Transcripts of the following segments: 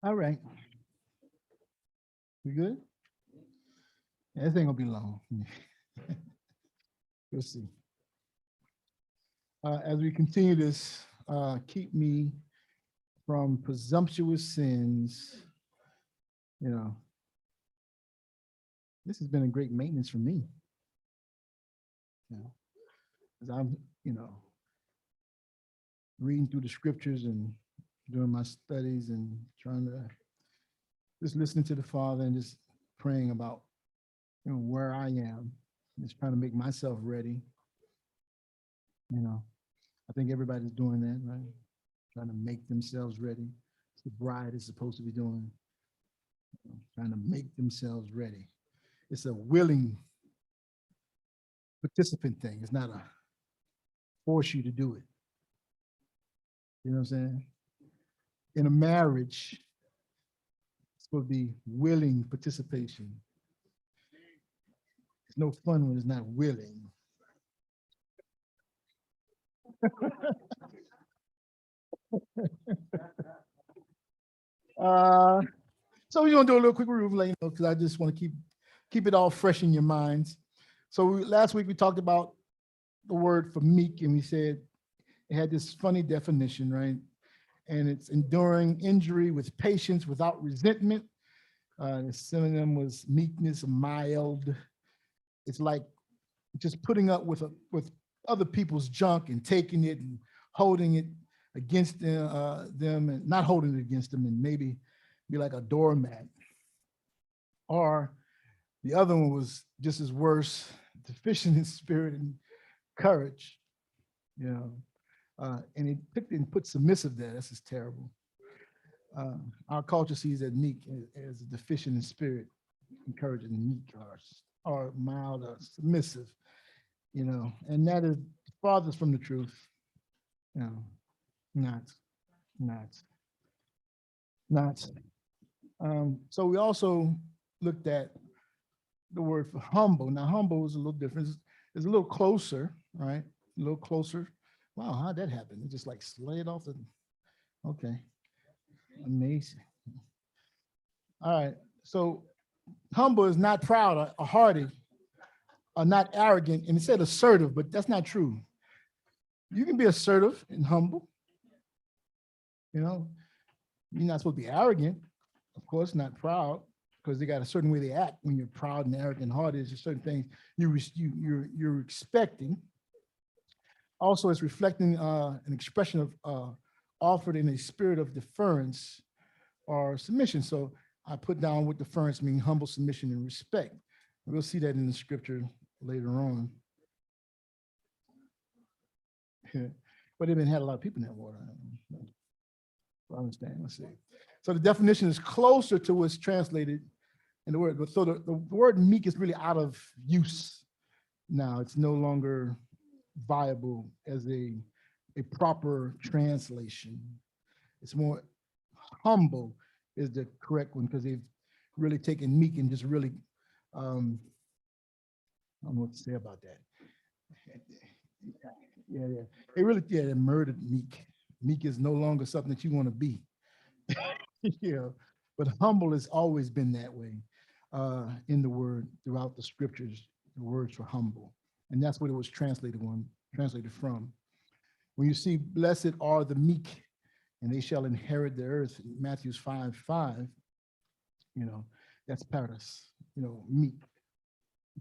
All right. We good? Yeah, this ain't gonna be long. We'll see. As we continue this, keep me from presumptuous sins. You know, this has been a great maintenance for me. You know, as I'm, reading through the scriptures and doing my studies and trying to just listening to the Father and just praying about, where I am, just trying to make myself ready. I think everybody's doing that, right? Trying to make themselves ready. The bride is supposed to be doing, trying to make themselves ready. It's a willing participant thing. It's not a force you to do it. You know what I'm saying? In a marriage, it's supposed to be willing participation. It's no fun when it's not willing. So we're gonna do a little quick review, because I just want to keep it all fresh in your minds. So last week we talked about the word for meek, and we said it had this funny definition, right? And it's enduring injury with patience without resentment. The synonym was meekness, mild. It's like just putting up with other people's junk and taking it and holding it against them and not holding it against them, and maybe be like a doormat. Or the other one was just as worse, deficient in spirit and courage, and he picked and put submissive there. This is terrible. Our culture sees that meek as deficient in spirit, and meek, or mild or submissive, and that is farthest from the truth. Not. So we also looked at the word for humble. Now, humble is a little different. It's a little closer, right? A little closer. Wow, how'd that happen? It just like slid off the, okay. Amazing. All right, so humble is not proud or haughty or not arrogant, and it said assertive, but that's not true. You can be assertive and humble. You're not supposed to be arrogant, of course, not proud, because they got a certain way they act when you're proud and arrogant and haughty. There's certain things you're expecting. Also, it's reflecting an expression of offered in a spirit of deference or submission. So I put down what deference means: humble submission and respect. We'll see that in the scripture later on. But they've had a lot of people in that water. I understand. Let's see. So the definition is closer to what's translated in the word. So the word meek is really out of use now. It's no longer viable as a proper translation. It's more humble is the correct one, because they've really taken meek and just really, I don't know what to say about that. Yeah. They really, they murdered meek. Meek is no longer something that you want to be. But humble has always been that way in the word throughout the scriptures. The words for humble, and that's what it was translated from. When you see blessed are the meek, and they shall inherit the earth, Matthew 5:5, that's paradise. Meek,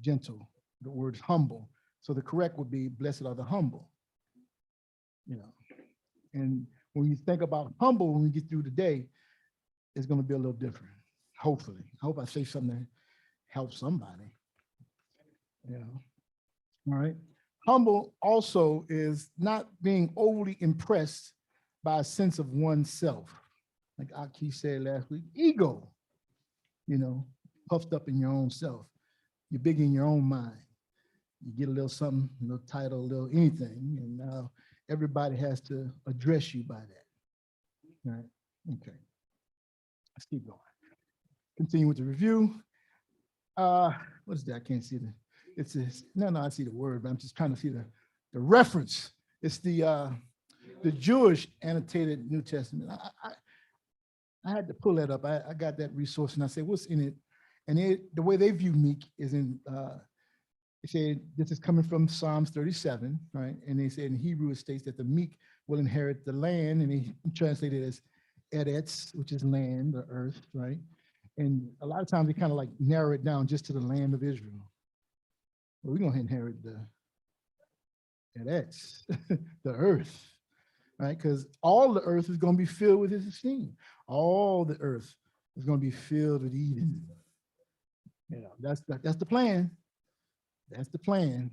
gentle. The word humble. So the correct would be blessed are the humble. And when you think about humble, when we get through the day, it's going to be a little different. Hopefully, I hope I say something that helps somebody. All right. Humble also is not being overly impressed by a sense of oneself. Like Aki said last week, ego, puffed up in your own self. You're big in your own mind. You get a little something, a little title, a little anything, and now everybody has to address you by that. All right. Okay. Let's keep going. Continue with the review. What is that? I can't see the. It says no. I see the word, but I'm just trying to see the the reference. It's the Jewish annotated New Testament. I had to pull that up. I got that resource and I said, what's in it? And the way they view meek is in, they said this is coming from Psalms 37, right? And they said in Hebrew it states that the meek will inherit the land, and they translate it as Eretz, which is land or earth, right? And a lot of times they kind of like narrow it down just to the land of Israel. Well, we're gonna inherit the Eretz, the earth, right? Because all the earth is gonna be filled with his esteem. All the earth is gonna be filled with Eden. You know, that's the plan. That's the plan.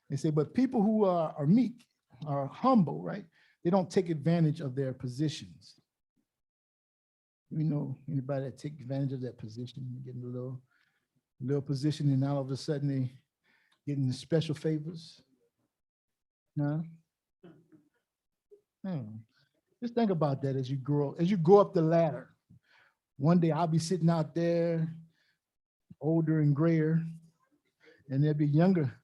They say, but people who are meek, are humble, right? They don't take advantage of their positions. You know, anybody that take advantage of that position, getting a little position, and all of a sudden they getting the special favors? No. Just think about that as you go up the ladder. One day I'll be sitting out there, older and grayer, and there'll be younger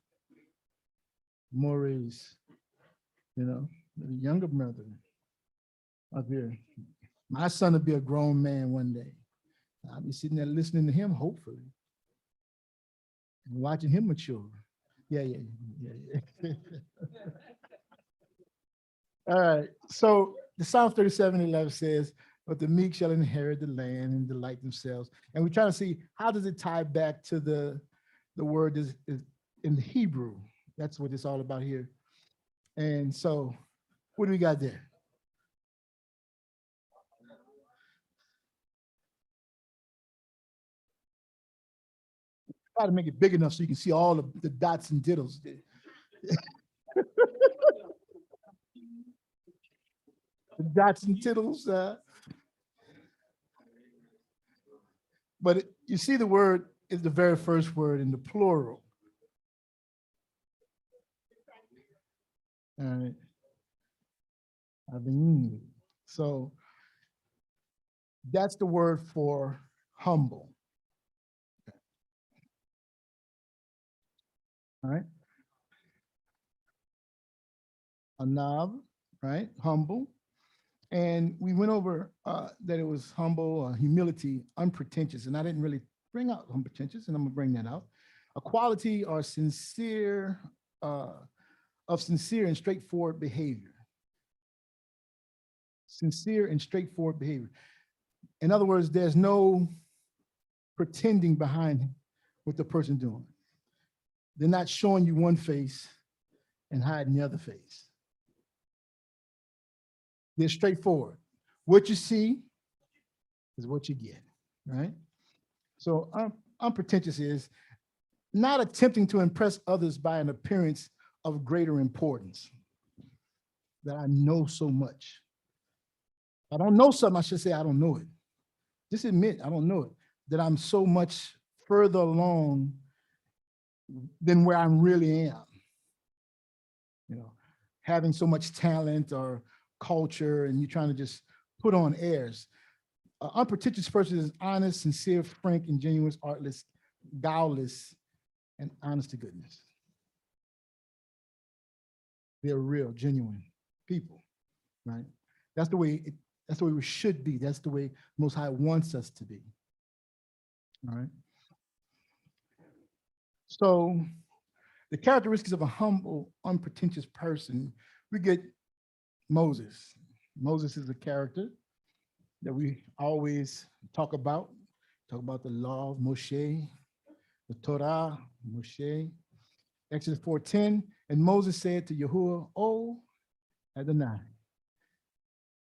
mores, you know, the younger brother up here. My son will be a grown man one day. I'll be sitting there listening to him, hopefully, and watching him mature. Yeah. All right, so the Psalm 37:11 says, but the meek shall inherit the land and delight themselves. And we're trying to see, how does it tie back to the word is in the Hebrew? That's what it's all about here. And so what do we got there? Try to make it big enough so you can see all of the dots and diddles. The dots and tittles. But you see the word is the very first word in the plural. All right. So that's the word for humble. All right. Anab, right? Humble. And we went over that it was humble, humility, unpretentious. And I didn't really bring out unpretentious, and I'm gonna bring that out. A quality or sincere, of sincere and straightforward behavior. Sincere and straightforward behavior. In other words, there's no pretending behind what the person doing. They're not showing you one face and hiding the other face. They're straightforward. What you see is what you get, right? So unpretentious is not attempting to impress others by an appearance of greater importance. That I know so much. I don't know something, I should say I don't know it. Just admit I don't know it. That I'm so much further along than where I really am. You know, having so much talent or culture, and you're trying to just put on airs. An unpretentious person is honest, sincere, frank, ingenuous, artless, guileless, and honest to goodness. They're real, genuine people, right? That's the way we should be. That's the way Most High wants us to be. All right. So the characteristics of a humble, unpretentious person, we get Moses. Moses is a character that we always talk about the law of Moshe, the Torah, Moshe. Exodus 4:10, and Moses said to Yahuah, "Oh, Adonai,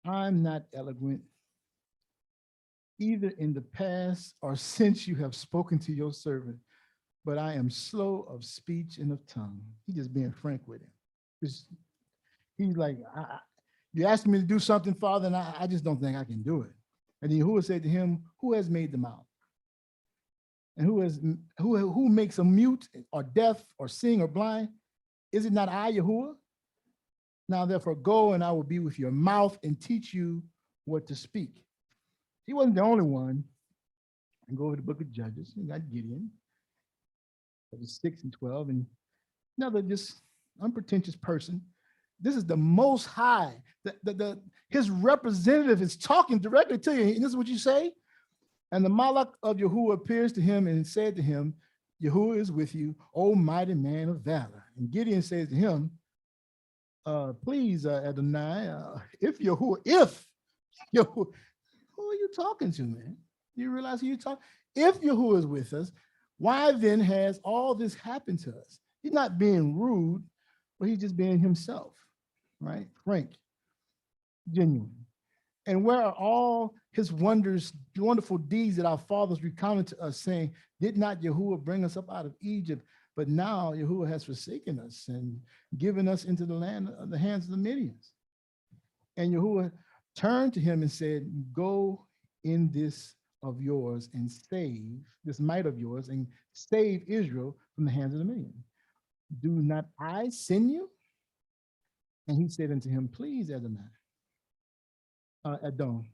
I'm not eloquent, either in the past or since you have spoken to your servant, but I am slow of speech and of tongue." He's just being frank with him. He's like, you asked me to do something, Father, and I just don't think I can do it. And then Yahuah said to him, "Who has made the mouth? And who makes a mute or deaf or seeing or blind? Is it not I, Yahuah? Now therefore go, and I will be with your mouth and teach you what to speak." He wasn't the only one. And go over the book of Judges. You got Gideon, 6 and 12, and another just unpretentious person. This is the Most High. His representative is talking directly to you. And this is what you say. And the Malach of Yahuah appears to him and said to him, Yahuah is with you, O mighty man of valor. And Gideon says to him, please, Adonai, if Yahuah, who are you talking to, man? You realize who you're talking? If Yahuah is with us, why then has all this happened to us? He's not being rude, but he's just being himself, right? Frank, genuine. And where are all his wonderful deeds that our fathers recounted to us, saying, did not Yahuah bring us up out of Egypt? But now Yahuah has forsaken us and given us into the land of the hands of the Midians. And Yahuah turned to him and said, go in this of yours and save this might of yours and save Israel from the hands of the Midian. Do not I send you? And he said unto him, please, Adonai, Adon,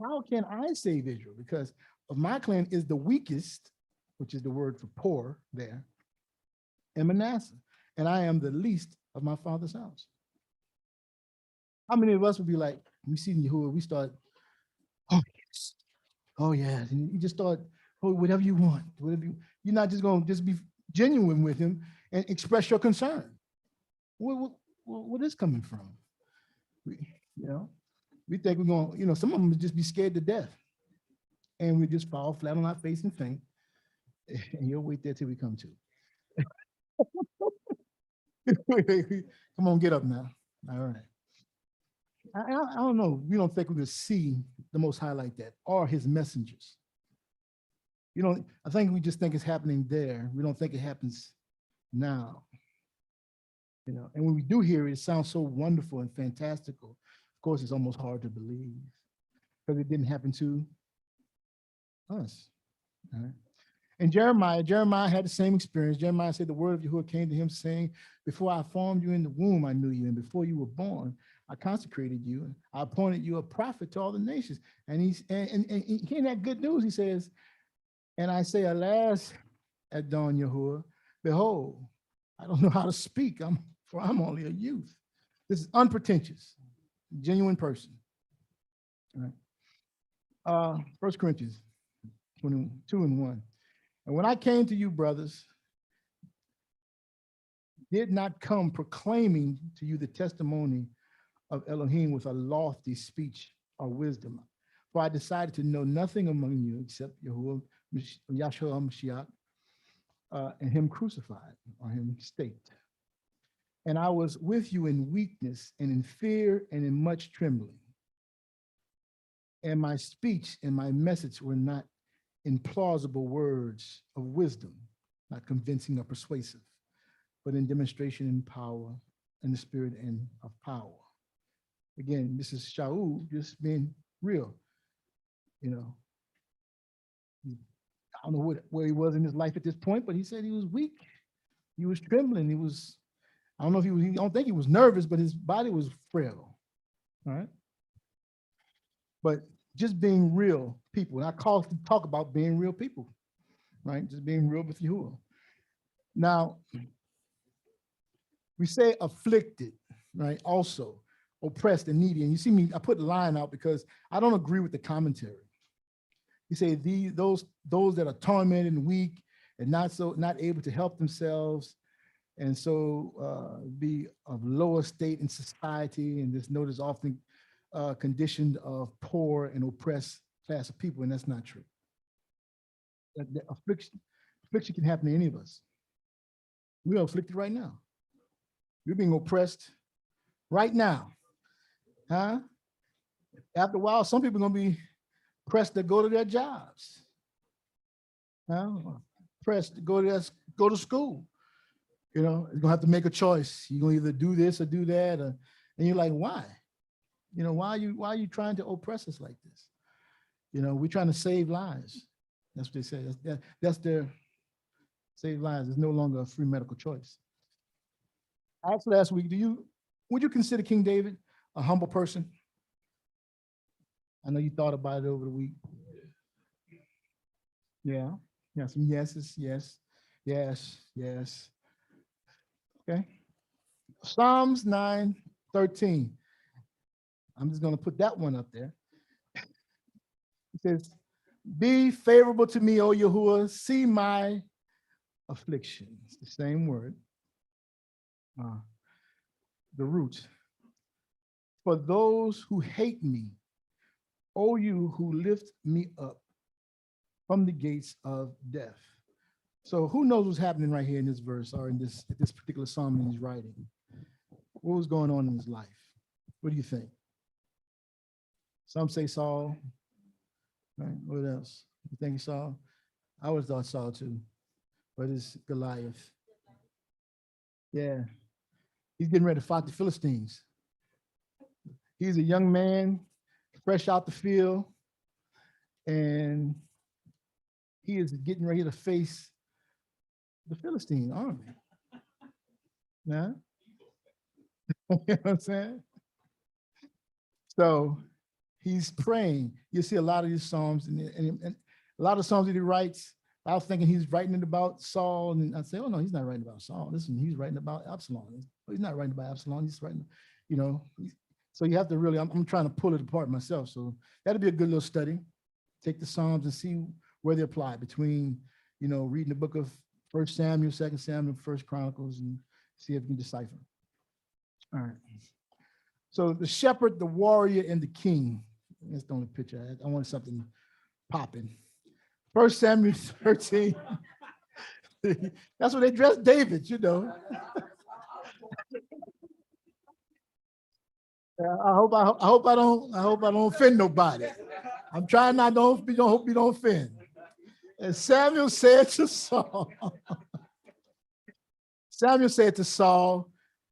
how can I save Israel? Because of my clan is the weakest, which is the word for poor there, and Manasseh, and I am the least of my father's house. How many of us would be like, we see Yahuah, we start, oh yes, oh yeah, and you just start, oh, whatever you want, you're not just going to just be genuine with him and express your concern. What is coming from? We think we're going, some of them would just be scared to death, and we just fall flat on our face and faint, and you'll wait there till we come to. Come on, get up now. All right. I don't know. We don't think we could see the Most High like that or his messengers. I think we just think it's happening there. We don't think it happens now. And when we do hear it, it sounds so wonderful and fantastical. Of course, it's almost hard to believe because it didn't happen to us. All right. And Jeremiah had the same experience. Jeremiah said the word of Yahuah came to him saying, before I formed you in the womb, I knew you. And before you were born, I consecrated you. And I appointed you a prophet to all the nations. And hearing that good news, he says, and I say, alas, Adon Yahuah, behold, I don't know how to speak, for I'm only a youth. This is unpretentious, genuine person. All right. 1 Corinthians 2:1. And when I came to you, brothers, did not come proclaiming to you the testimony of Elohim with a lofty speech or wisdom. For I decided to know nothing among you except Yahuah, Yahshua Mashiach, and him crucified or him staked. And I was with you in weakness and in fear and in much trembling. And my speech and my message were not in plausible words of wisdom, not convincing or persuasive, but in demonstration and power, in the spirit and of power. Again, this is Shaul just being real. I don't know where he was in his life at this point, but he said he was weak. He was trembling. I don't know if I don't think he was nervous, but his body was frail. All right. But just being real people. And I call to talk about being real people, right? Just being real with Yahuah. Now, we say afflicted, right? Also, oppressed and needy. And you see me, I put the line out because I don't agree with the commentary. You say those that are tormented and weak and not able to help themselves, and so be of lower state in society, and this note is often conditioned of poor and oppressed class of people, and that's not true. That affliction can happen to any of us. We are afflicted right now. You're being oppressed right now. Huh? After a while, some people are going to be pressed to go to their jobs. Pressed to go to school. You're going to have to make a choice. You're going to either do this or do that. And you're like, why? Why are you trying to oppress us like this? We're trying to save lives. That's what they say. That's their save lives. There's no longer a free medical choice. I asked last week, would you consider King David a humble person? I know you thought about it over the week. Yeah, some yeses, yes. Okay. Psalms 9:13. I'm just going to put that one up there. It says, be favorable to me, O Yahuwah, see my affliction. It's the same word. The root. For those who hate me, O you who lift me up from the gates of death. So who knows what's happening right here in this verse or in this particular psalm he's writing? What was going on in his life? What do you think? Some say Saul. Right? What else? You think Saul? I always thought Saul too, but it's Goliath. Yeah, he's getting ready to fight the Philistines. He's a young man, fresh out the field, and he is getting ready to face the Philistine army. Yeah, you know what I'm saying? So he's praying. You see a lot of these psalms, and a lot of psalms that he writes. I was thinking he's writing it about Saul, and I'd say, oh no, he's not writing about Saul. Listen, he's writing about Absalom. He's not writing about Absalom. He's writing, you know. So you have to really. I'm trying to pull it apart myself. So that'd be a good little study. Take the psalms and see where they apply between, you know, reading the book of 1 Samuel, 2 Samuel, 1 Chronicles, and see if you can decipher. All right. So the shepherd, the warrior, and the king. That's the only picture. I wanted something popping. 1 Samuel 13. That's what they dressed David, you know. I hope I don't offend nobody. I'm trying not to hope you don't offend. And Samuel said to Saul,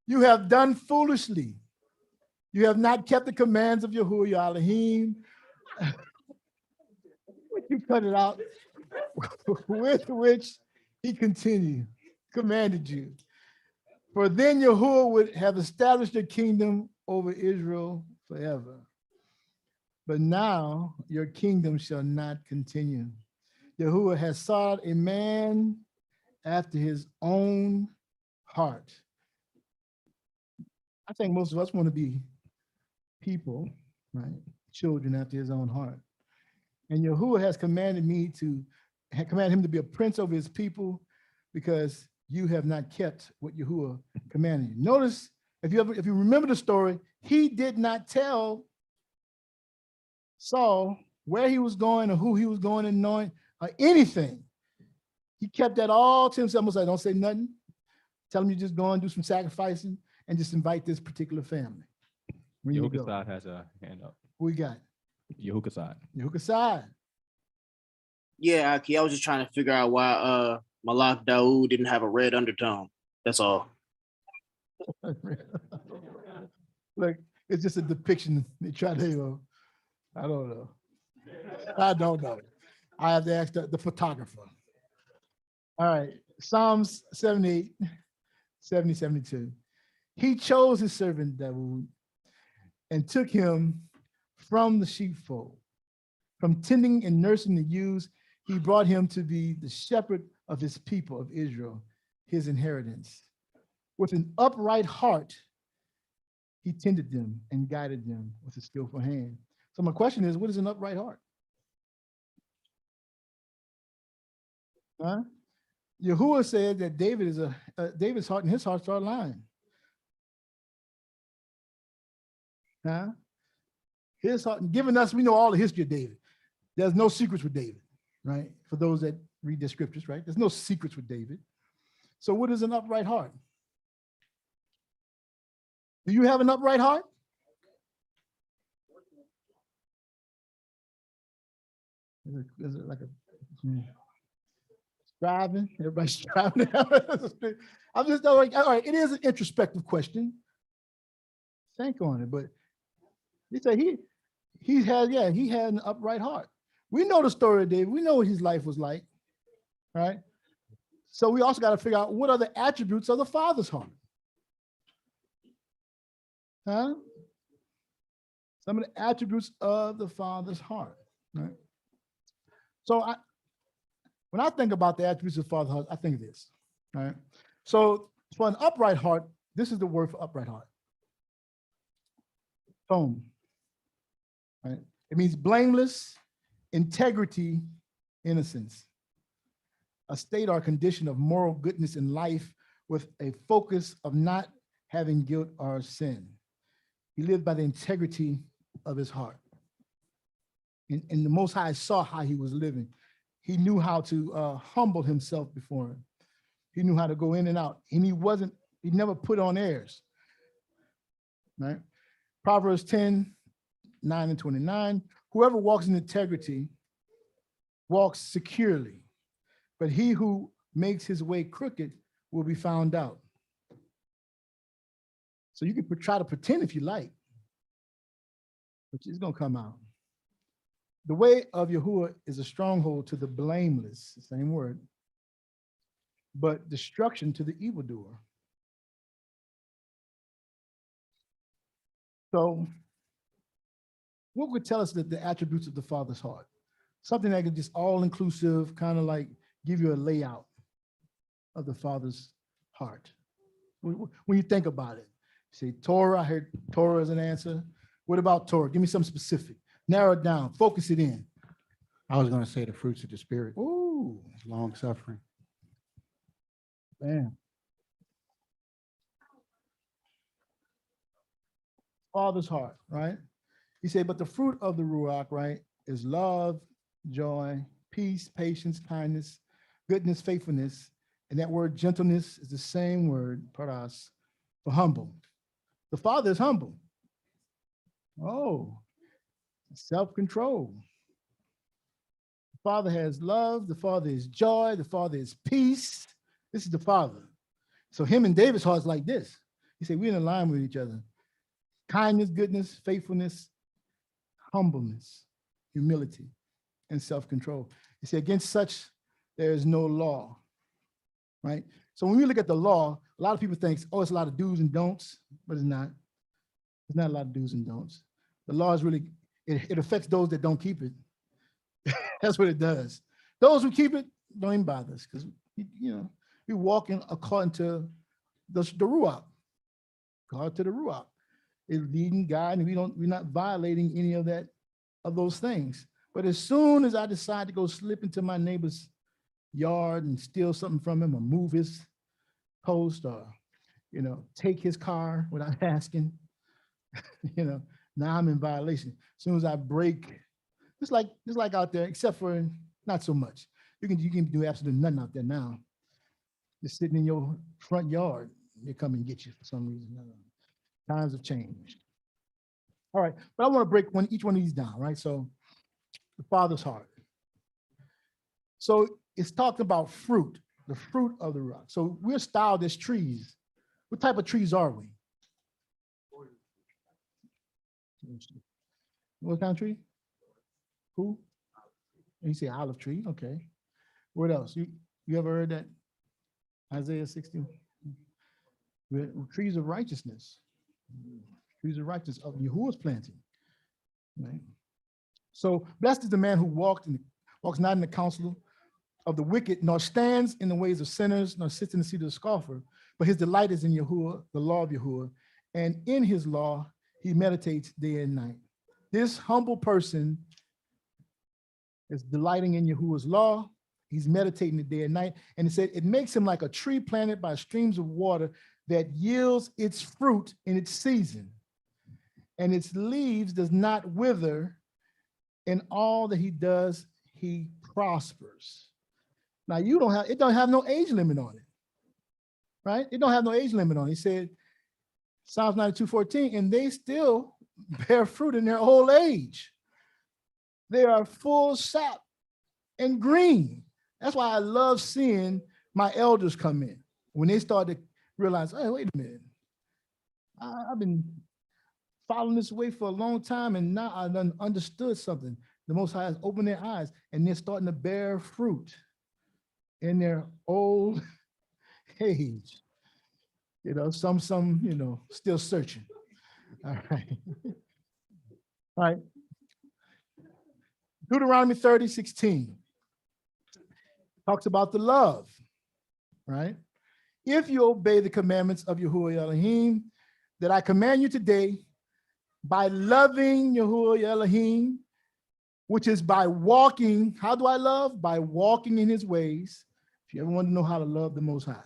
you have done foolishly. You have not kept the commands of Yahuah your Elohim. You cut it out. With which he commanded you. For then Yahuah would have established your kingdom over Israel forever. But now your kingdom shall not continue. Yahuah has sought a man after his own heart. I think most of us want to be people, right? Children after his own heart. And Yahuah has commanded him to be a prince over his people because you have not kept what Yahuah commanded you. Notice, if you remember the story, he did not tell Saul where he was going or who he was going and knowing or anything. He kept that all to himself. Almost like, don't say nothing. Tell him you just go and do some sacrificing and just invite this particular family. Yahuah has a hand up. Who we got? Yahuah. Yeah, Aki, I was just trying to figure out why Lamadyahu didn't have a red undertone. That's all. Look, it's just a depiction. They try to, I don't know. I have to ask the photographer. All right, Psalms 78, 70, 72. He chose his servant Dawood and took him from the sheepfold. From tending and nursing the ewes, he brought him to be the shepherd of his people of Israel, his inheritance. With an upright heart, he tended them and guided them with a skillful hand. So my question is, what is an upright heart? Huh? Yahuah said that David's heart and his heart are aligned. Huh? His heart, giving us, we know all the history of David. There's no secrets with David, right? For those that read the scriptures, right? There's no secrets with David. So what is an upright heart? Do you have an upright heart? Is it like a striving? Everybody's striving. I'm just like, all right, it is an introspective question. Think on it, but he said he had an upright heart. We know the story of David. We know what his life was like, right? So we also got to figure out what are the attributes of the Father's heart. Huh? Some of the attributes of the Father's heart, right? So when I think about the attributes of the Father's heart, I think of this, right? So For an upright heart, this is the word for upright heart. Tone. Right? It means blameless, integrity, innocence. A state or condition of moral goodness in life with a focus of not having guilt or sin. He lived by the integrity of his heart. And the Most High saw how he was living. He knew how to humble himself before him. He knew how to go in and out. And he never put on airs. Right? Proverbs 10, 9 and 29. Whoever walks in integrity walks securely, but he who makes his way crooked will be found out. So you can try to pretend if you like, but it's going to come out. The way of Yahuah is a stronghold to the blameless, same word, but destruction to the evildoer. So what would tell us that the attributes of the Father's heart? Something that could just all-inclusive, kind of like give you a layout of the Father's heart. When you think about it, say Torah, I heard Torah as an answer. What about Torah? Give me something specific. Narrow it down, focus it in. I was going to say the fruits of the Spirit. Ooh, Long suffering. man. Father's heart, right? He said, but the fruit of the Ruach, right, is love, joy, peace, patience, kindness, goodness, faithfulness. And that word gentleness is the same word, paras, for humble. The Father is humble. Oh, self-control. The Father has love. The Father is joy. The Father is peace. This is the Father. So him and David's heart's like this. He said, we're in line with each other. Kindness, goodness, faithfulness, humbleness, humility, and self-control. He said, against such, there is no law, right? So when we look at the law, a lot of people think, oh, it's a lot of do's and don'ts, but it's not. It's not a lot of do's and don'ts. The law is really, it affects those that don't keep it. That's what it does. Those who keep it don't even bother us because, we walk in according to the Ruach, according to the Ruach. It's leading God, and we're not violating any of those things. But as soon as I decide to go slip into my neighbor's yard and steal something from him or move his post or, take his car without asking, now I'm in violation. As soon as I break, it's like out there, except for not so much. You can do absolutely nothing out there now. Just sitting in your front yard, they come and get you for some reason. Times have changed. All right, but I want to break each one of these down, right? So the Father's heart. So it's talking about fruit, the fruit of the rock. So we're styled as trees. What type of trees are we? What kind of tree? Who? You say olive tree, okay. What else? You ever heard that? Isaiah 60? We're trees of righteousness. Trees of righteousness of Yahuah's planting. Right? So blessed is the man who walks not in the counsel of the wicked, nor stands in the ways of sinners, nor sits in the seat of the scoffer, but his delight is in Yahuah, the law of Yahuah, and in his law he meditates day and night. This humble person is delighting in Yahuah's law. He's meditating it day and night. And it said it makes him like a tree planted by streams of water that yields its fruit in its season. And its leaves does not wither. In all that he does, he prospers. Now it don't have no age limit on it, right? It don't have no age limit on it. He said, Psalms 92:14, and they still bear fruit in their old age. They are full sap and green. That's why I love seeing my elders come in when they start to realize, hey, wait a minute. I've been following this way for a long time, and now I done understood something. The Most High has opened their eyes, and they're starting to bear fruit in their old age. Some, still searching. All right. All right. Deuteronomy 30:16 talks about the love, right? if you obey the commandments of Yahuah Elohim that I command you today, by loving Yahuah Elohim, which is by walking. How do I love? By walking in his ways. If you ever want to know how to love the Most High,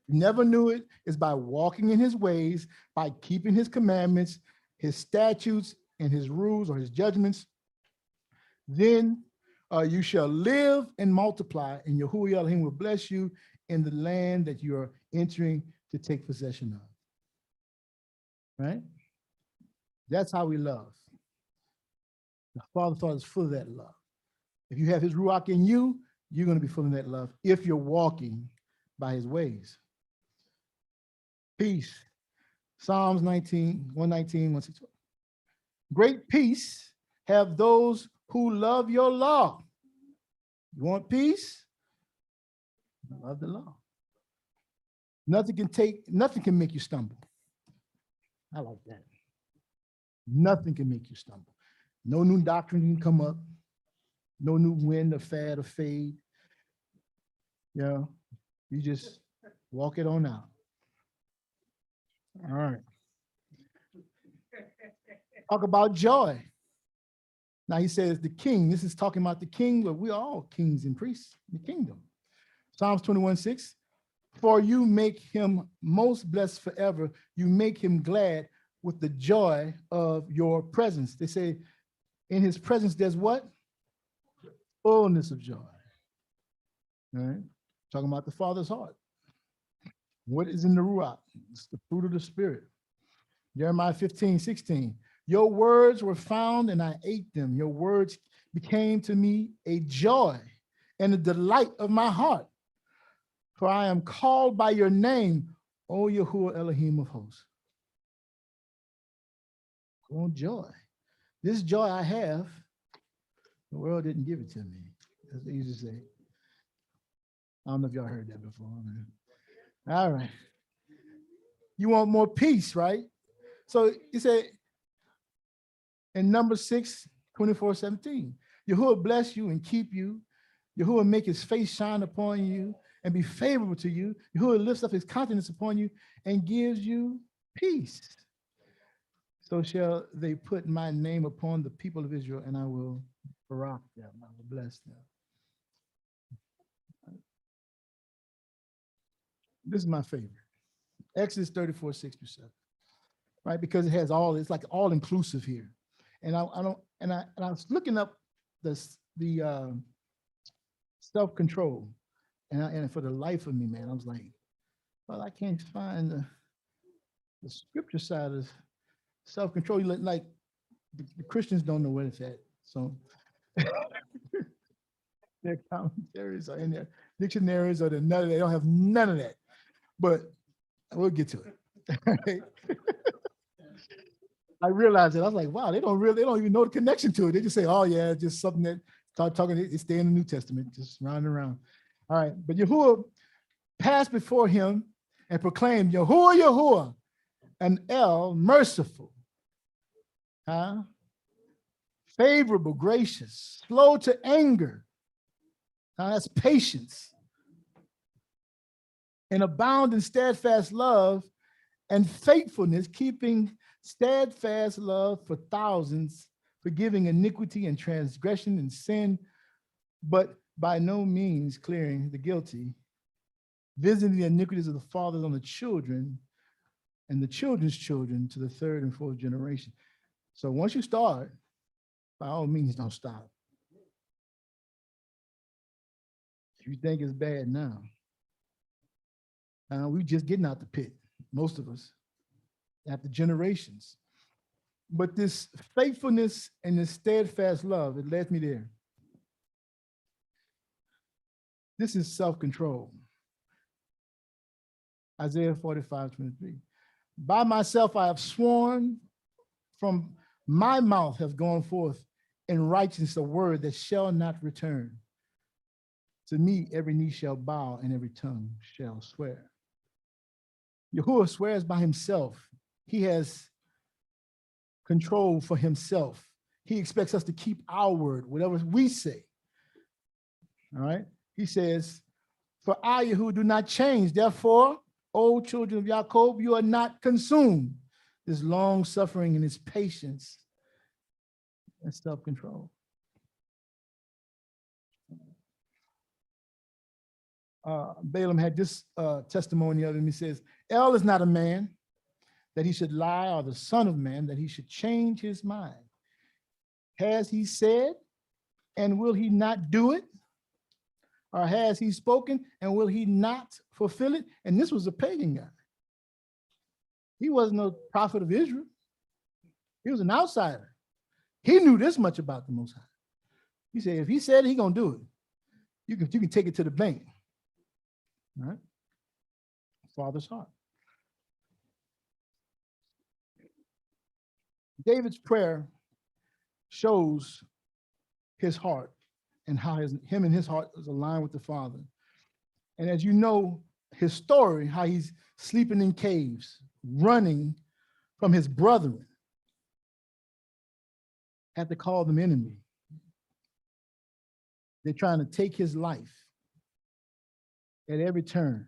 you never knew it, it's by walking in his ways, by keeping his commandments, his statutes, and his rules or his judgments. Then you shall live and multiply, and Yahuah Elohim will bless you in the land that you are entering to take possession of. Right? That's how we love. The Father thought is full of that love. If you have his Ruach in you, you're going to be full of that love if you're walking by his ways. Peace. Psalms 119, 161. Great peace have those who love your law. You want peace? Love the law. Nothing can make you stumble. I like that. Nothing can make you stumble. No new doctrine can come up. No new wind or fad or fade. You just walk it on out. All right. Talk about joy. Now he says the king, this is talking about the king, but we're all kings and priests in the kingdom. Psalms 21:6, for you make him most blessed forever. You make him glad with the joy of your presence. They say in his presence, there's what? Fullness of joy. All right. Talking about the Father's heart. What is in the Ruach? It's the fruit of the Spirit. Jeremiah 15:16. Your words were found and I ate them. Your words became to me a joy and a delight of my heart. For I am called by your name, O Yahuah Elohim of hosts. Oh, joy. This joy I have, the world didn't give it to me. That's easy to say. I don't know if y'all heard that before. All right. You want more peace, right? So he said in Numbers 6:24-17, Yahuah bless you and keep you. Yahuah make his face shine upon you and be favorable to you. Yahuah lifts up his countenance upon you and gives you peace. So shall they put my name upon the people of Israel, and I will barak them, I will bless them. This is my favorite. Exodus 34:6-7. Right? Because it has all, it's like all inclusive here. And I was looking up the self-control, and for the life of me, man, I was like, well, I can't find the scripture side of self-control. Like the Christians don't know where it's at. So their commentaries are in their dictionaries or they don't have none of that. But we'll get to it. I realized that I was like, wow, they don't even know the connection to it. They just say, oh yeah, it's just something that start talking, it's there in the New Testament, just round and around. All right, but Yahuah passed before him and proclaimed, Yahuah, Yahuah, an El, merciful, favorable, gracious, slow to anger. Now that's patience. And abound in steadfast love and faithfulness, keeping steadfast love for thousands, forgiving iniquity and transgression and sin, but by no means clearing the guilty, visiting the iniquities of the fathers on the children and the children's children to the third and fourth generation. So once you start, by all means, don't stop. If you think it's bad now, we're just getting out the pit, most of us, after generations. But this faithfulness and this steadfast love, it led me there. This is self-control. Isaiah 45:23. By myself I have sworn, from my mouth have gone forth in righteousness a word that shall not return. To me every knee shall bow and every tongue shall swear. Yahuah swears by himself. He has control for himself. He expects us to keep our word, whatever we say. All right. He says, for I, Yahuah, do not change. Therefore, O children of Jacob, you are not consumed. This long suffering and his patience and self-control. Balaam had this testimony of him. He says, El is not a man that he should lie, or the son of man that he should change his mind. Has he said, and will he not do it? Or has he spoken, and will he not fulfill it? And this was a pagan guy. He wasn't a prophet of Israel. He was an outsider. He knew this much about the Most High. He said, if he said it, he's going to do it. You can take it to the bank. All right? Father's heart. David's prayer shows his heart and how him and his heart is aligned with the Father. And as you know, his story, how he's sleeping in caves, running from his brethren, had to call them enemy. They're trying to take his life at every turn.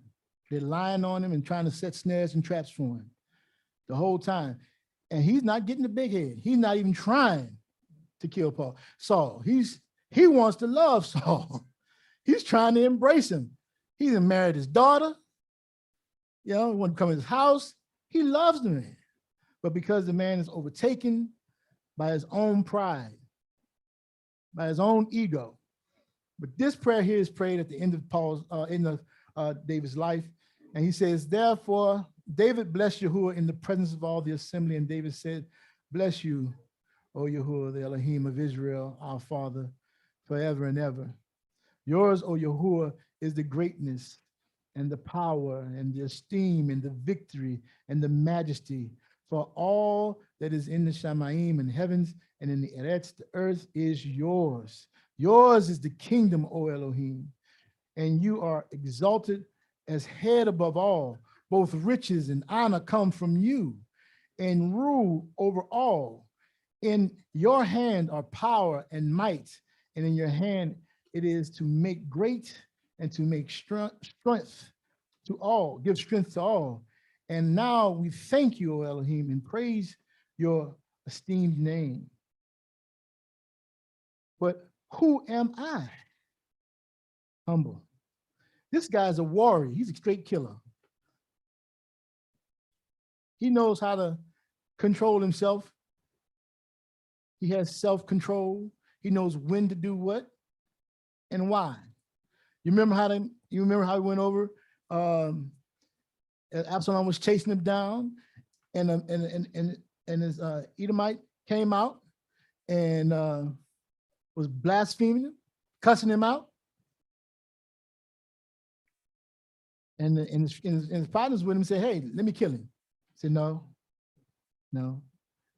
They're lying on him and trying to set snares and traps for him the whole time. And he's not getting the big head. He's not even trying to kill Saul. He wants to love Saul. He's trying to embrace him. He's married his daughter. You know, want to come to his house. He loves the man. But because the man is overtaken by his own pride, by his own ego. But this prayer here is prayed at the end of David's life. And he says, therefore, David blessed Yahuah in the presence of all the assembly. And David said, bless you, O Yahuah, the Elohim of Israel, our Father, forever and ever. Yours, O Yahuah, is the greatness and the power and the esteem and the victory and the majesty, for all that is in the Shamayim in heavens and in the Eretz, the earth is yours. Yours is the kingdom, O Elohim, and you are exalted as head above all. Both riches and honor come from you, and rule over all. In your hand are power and might, and in your hand it is to make great and to make strength to all, give strength to all. And now we thank you, O Elohim, and praise your esteemed name. But who am I? Humble. This guy's a warrior. He's a straight killer. He knows how to control himself. He has self-control. He knows when to do what and why. You remember how he went over? Absalom was chasing him down, and his Edomite came out and was blaspheming him, cussing him out. And his partners with him said, hey, let me kill him. He said, no,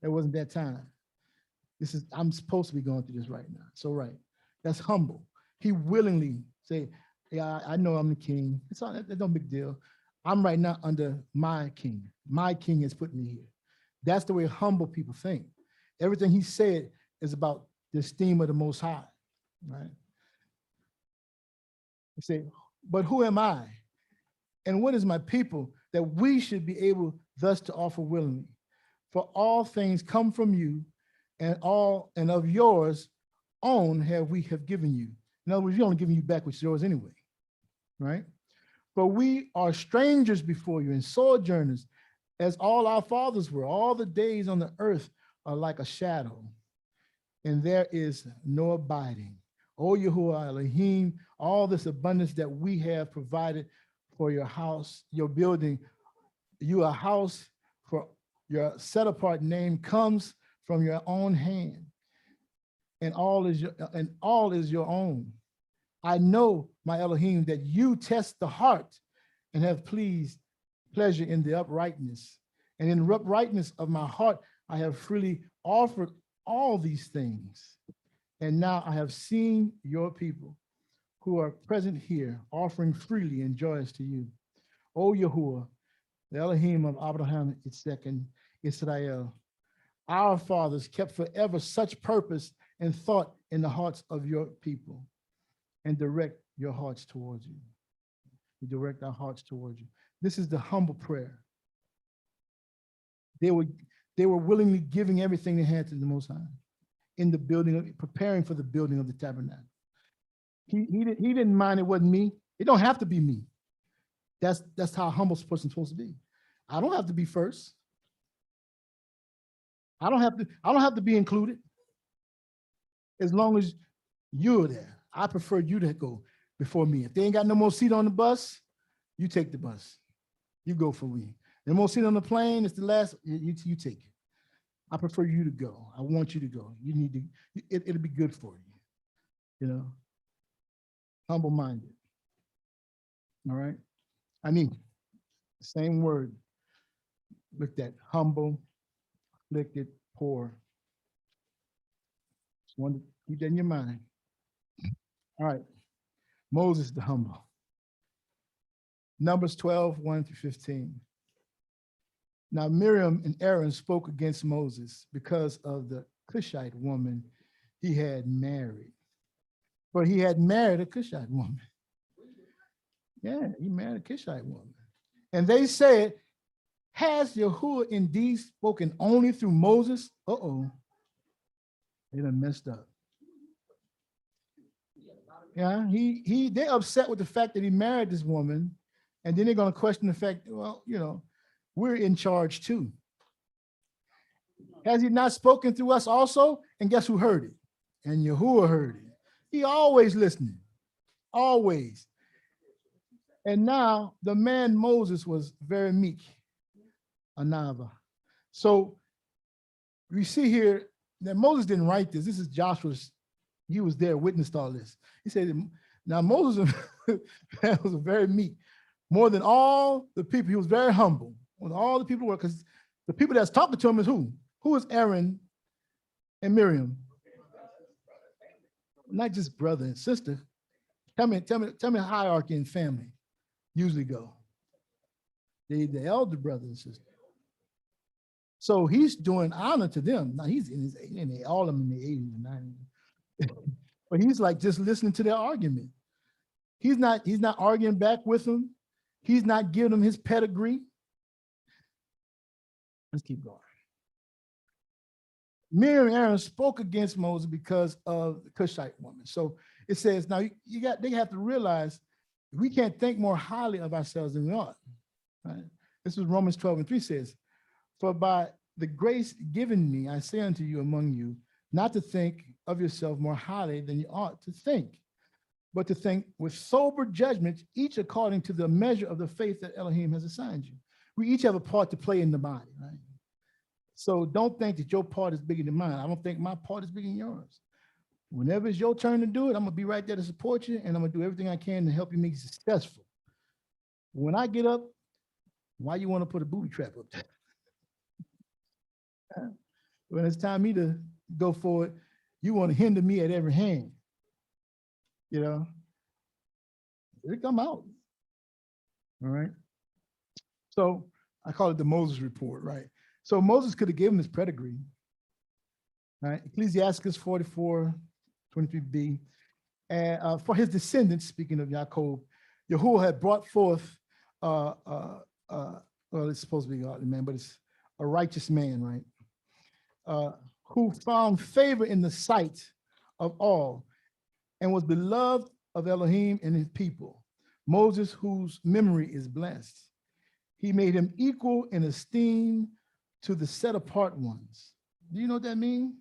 it wasn't that time. I'm supposed to be going through this right now. So right, that's humble. He willingly say, yeah, I know I'm the king. It's no big deal. I'm right now under my king. My king has put me here. That's the way humble people think. Everything he said is about the esteem of the Most High, right? He said, but who am I? And what is my people that we should be able thus to offer willingly? For all things come from you, and of yours own we have given you. In other words, we're only giving you back what's yours anyway, right? For we are strangers before you and sojourners, as all our fathers were. All the days on the earth are like a shadow, and there is no abiding. O Yahuah Elohim, all this abundance that we have provided for your house, your building, you a house for your set apart name comes from your own hand, and all is your own. I know, my Elohim, that you test the heart and have pleasure in the uprightness. And in the uprightness of my heart, I have freely offered all these things. And now I have seen your people who are present here, offering freely and joyous to you. O Yahuah, the Elohim of Abraham, Isaac, and Israel, our fathers kept forever such purpose and thought in the hearts of your people, and direct your hearts towards you. We direct our hearts towards you. This is the humble prayer. They were willingly giving everything they had to the Most High in the building, preparing for the building of the tabernacle. He didn't mind it wasn't me. It don't have to be me. That's how a humble person is supposed to be. I don't have to be first. I don't have to be included. As long as you're there. I prefer you to go before me. If they ain't got no more seat on the bus, you take the bus. You go for me. No more seat on the plane, it's the last, you take it. I prefer you to go. I want you to go. You need to, it'll be good for you. You know, humble-minded. All right. I mean, same word. Looked at humble, afflicted, poor. Just want to keep that in your mind. All right. Moses the humble. Numbers 12, 1 through 15. Now Miriam and Aaron spoke against Moses because of the Cushite woman he had married. But he had married a Cushite woman. Yeah, he married a Cushite woman. And they said, has Yahuah indeed spoken only through Moses? Uh-oh. They done messed up. Yeah, they're upset with the fact that he married this woman, and then they're going to question the fact, well, you know, we're in charge too. Has he not spoken through us also? And guess who heard it? And Yahuah heard it. He always listening, always. And now the man Moses was very meek, Anava. So we see here that Moses didn't write this. This is Joshua's. He was there, witnessed all this. He said, now Moses was very meek. More than all the people, he was very humble. With all the people were, because the people that's talking to him is who? Who is Aaron and Miriam? Not just brother and sister. Tell me hierarchy in family usually go. The elder brother and sister. So he's doing honor to them. Now he's in his, all of them in the 80s and 90s. But he's like just listening to their argument. He's not arguing back with them. He's not giving them his pedigree. Let's keep going. Miriam and Aaron spoke against Moses because of the Cushite woman. So it says, now they have to realize we can't think more highly of ourselves than we ought. Right? This is Romans 12 and 3 says, for by the grace given me, I say unto you among you, not to think of yourself more highly than you ought to think, but to think with sober judgment, each according to the measure of the faith that Elohim has assigned you. We each have a part to play in the body, right? So don't think that your part is bigger than mine. I don't think my part is bigger than yours. Whenever it's your turn to do it, I'm gonna be right there to support you, and I'm gonna do everything I can to help you make it successful. When I get up, why you want to put a booby trap up there? When it's time me to go forward, you want to hinder me at every hand. You know, it'll come out. All right. So I call it the Moses report, right? So Moses could have given his pedigree. Right? Ecclesiastes 44:23b. And for his descendants, speaking of Jacob, Yahuah had brought forth, well, it's supposed to be godly man, but it's a righteous man, right? Who found favor in the sight of all and was beloved of Elohim and his people. Moses, whose memory is blessed. He made him equal in esteem to the set apart ones. Do you know what that means?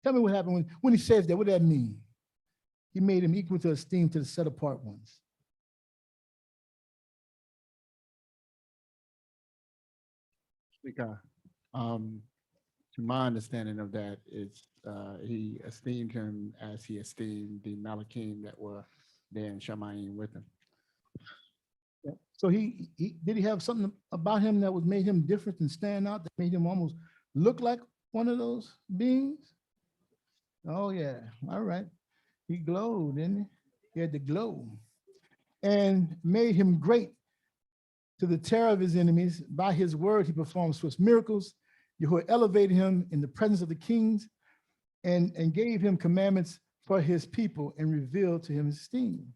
Tell me what happened when he says that, what does that mean? He made him equal to esteem to the set apart ones. Because, to my understanding of that is he esteemed him as he esteemed the Malachim that were there in Shamayim with him. Yeah. So he did he have something about him that was made him different and stand out, that made him almost look like one of those beings? Oh yeah, all right. He glowed, didn't he? He had the glow. And made him great to the terror of his enemies. By his word, he performed swift miracles. Yahuah elevated him in the presence of the kings and gave him commandments for his people and revealed to him his esteem.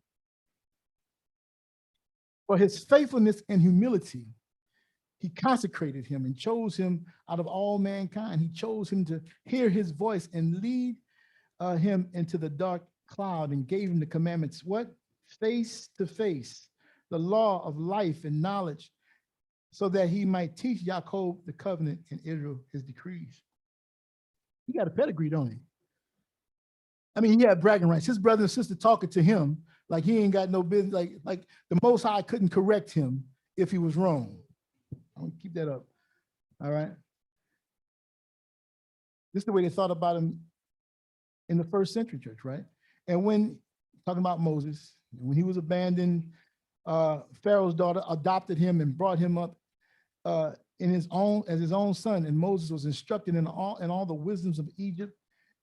For his faithfulness and humility, he consecrated him and chose him out of all mankind. He chose him to hear his voice and lead him into the dark cloud and gave him the commandments, what? Face to face, the law of life and knowledge, so that he might teach Jacob the covenant and Israel his decrees. He got a pedigree, don't he? I mean, he had bragging rights. His brother and sister talking to him like he ain't got no business, like the Most High couldn't correct him if he was wrong. I'm gonna keep that up. All right. This is the way they thought about him in the first century church, right? And when talking about Moses, when he was abandoned, Pharaoh's daughter adopted him and brought him up as his own son. And Moses was instructed in all the wisdoms of Egypt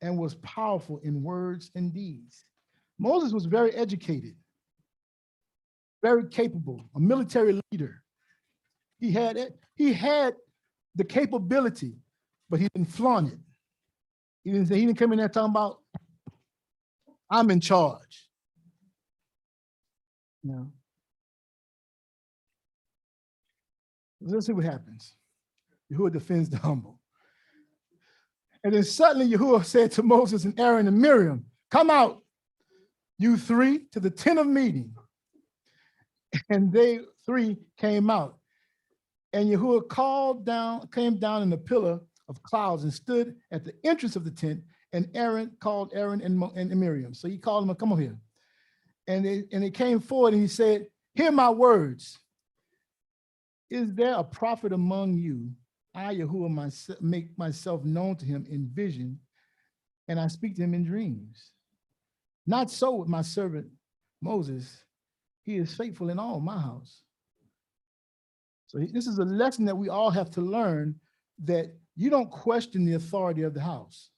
and was powerful in words and deeds. Moses was very educated, very capable, a military leader. He had the capability, but he didn't flaunt it. He didn't come in there talking about, I'm in charge. No. Let's see what happens. Yahuah defends the humble. And then suddenly Yahuah said to Moses and Aaron and Miriam, come out, you three, to the tent of meeting. And they three came out. And Yahuah came down in a pillar of clouds and stood at the entrance of the tent. And Aaron called Aaron and Miriam. So he called them, come over here. And they came forward and he said, hear my words. Is there a prophet among you? I, Yahuah, make myself known to him in vision, and I speak to him in dreams. Not so with my servant Moses. He is faithful in all my house. So this is a lesson that we all have to learn, that you don't question the authority of the house.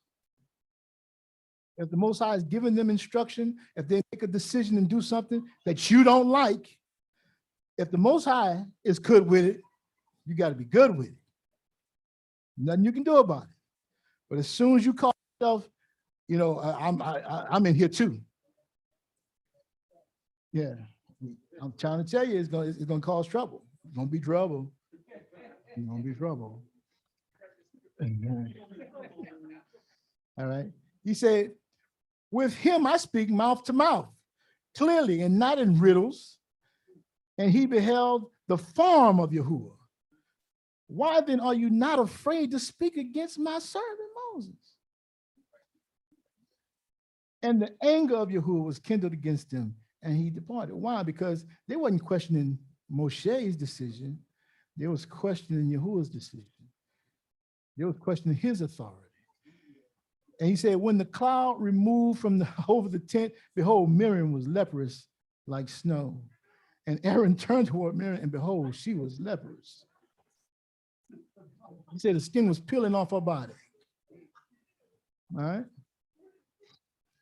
If the Most High has given them instruction, if they make a decision and do something that you don't like, if the Most High is good with it, you got to be good with it. Nothing you can do about it. But as soon as you call yourself, I'm in here too. Yeah, I'm trying to tell you, it's gonna cause trouble. It's gonna be trouble. It's gonna be trouble. All right. He said, with him I speak mouth to mouth, clearly and not in riddles. And he beheld the form of Yahuah. Why then are you not afraid to speak against my servant Moses? And the anger of Yahuah was kindled against them, and he departed. Why? Because they wasn't questioning Moshe's decision. They was questioning Yahuah's decision. They was questioning his authority. And he said, when the cloud removed from over the tent, behold, Miriam was leprous like snow. And Aaron turned toward Miriam, and behold, she was leprous. He said the skin was peeling off her body. All right.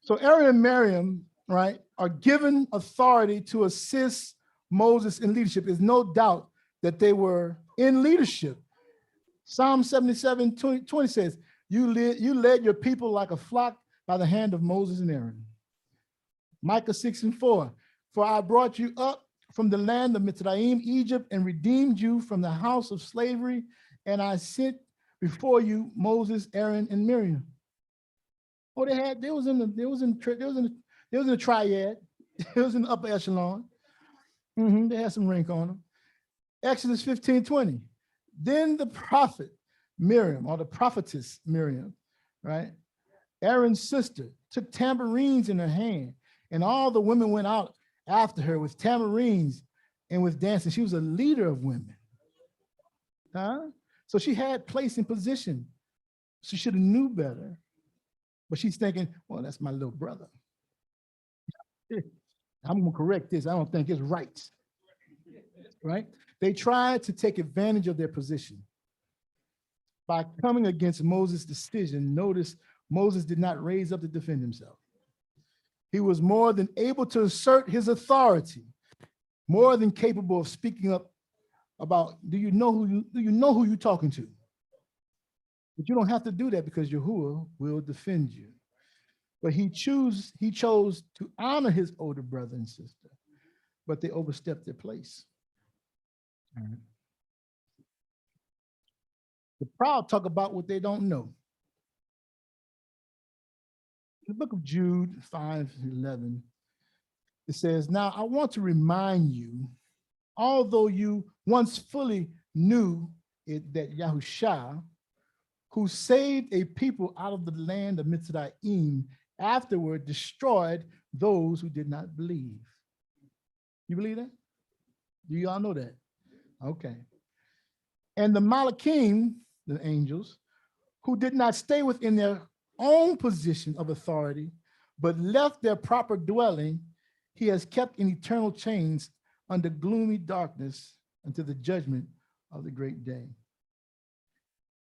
So Aaron and Miriam, right, are given authority to assist Moses in leadership. There's no doubt that they were in leadership. Psalm 77:20 says, you led your people like a flock by the hand of Moses and Aaron. Micah 6:4, for I brought you up from the land of Mitzrayim, Egypt, and redeemed you from the house of slavery. And I sent before you Moses, Aaron, and Miriam. Oh, they was in the triad. It was in the upper echelon. They had some rank on them. Exodus 15:20. Then the prophet Miriam, or the prophetess Miriam, right? Aaron's sister took tambourines in her hand, and all the women went out after her with tambourines and with dancing. She was a leader of women. So she had place and position. She should have knew better. But she's thinking, well, that's my little brother. I'm going to correct this. I don't think it's right. Right? They tried to take advantage of their position. By coming against Moses' decision, notice Moses did not raise up to defend himself. He was more than able to assert his authority, more than capable of speaking up about, do you know who you're talking to? But you don't have to do that because Yahuah will defend you. But he chose to honor his older brother and sister, but they overstepped their place. All right. The proud talk about what they don't know. In the book of Jude 5:11, it says, now I want to remind you, although you once fully knew it, that Yahuah, who saved a people out of the land of Mitzrayim, afterward destroyed those who did not believe. You believe that? Do you all know that? Okay. And the Malachim, the angels, who did not stay within their own position of authority, but left their proper dwelling, he has kept in eternal chains under gloomy darkness until the judgment of the great day.